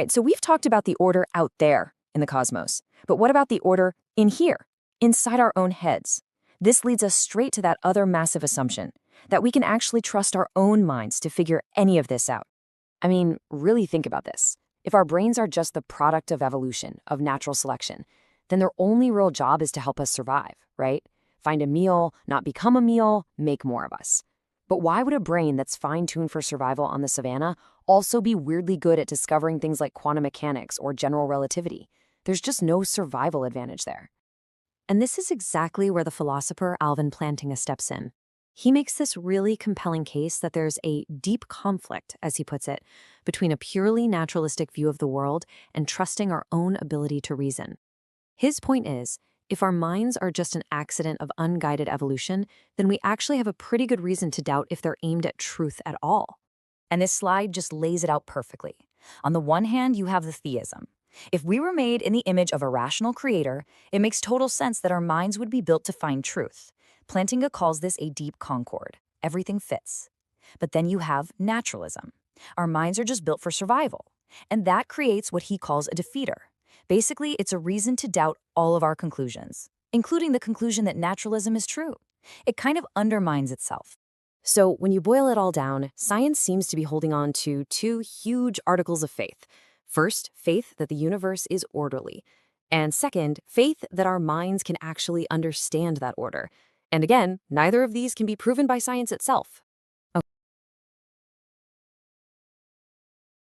Right, so we've talked about the order out there in the cosmos, but what about the order in here, inside our own heads? This leads us straight to that other massive assumption, that we can actually trust our own minds to figure any of this out. I mean, really think about this. If our brains are just the product of evolution, of natural selection, then their only real job is to help us survive, right? Find a meal, not become a meal, make more of us. But why would a brain that's fine-tuned for survival on the savannah also be weirdly good at discovering things like quantum mechanics or general relativity? There's just no survival advantage there. And this is exactly where the philosopher Alvin Plantinga steps in. He makes this really compelling case that there's a deep conflict, as he puts it, between a purely naturalistic view of the world and trusting our own ability to reason. His point is, if our minds are just an accident of unguided evolution, then we actually have a pretty good reason to doubt if they're aimed at truth at all. And this slide just lays it out perfectly. On the one hand, you have the theism. If we were made in the image of a rational creator, it makes total sense that our minds would be built to find truth. Plantinga calls this a deep concord. Everything fits. But then you have naturalism. Our minds are just built for survival. And that creates what he calls a defeater. Basically, it's a reason to doubt all of our conclusions, including the conclusion that naturalism is true. It kind of undermines itself. So when you boil it all down, science seems to be holding on to two huge articles of faith. First, faith that the universe is orderly. And second, faith that our minds can actually understand that order. And again, neither of these can be proven by science itself.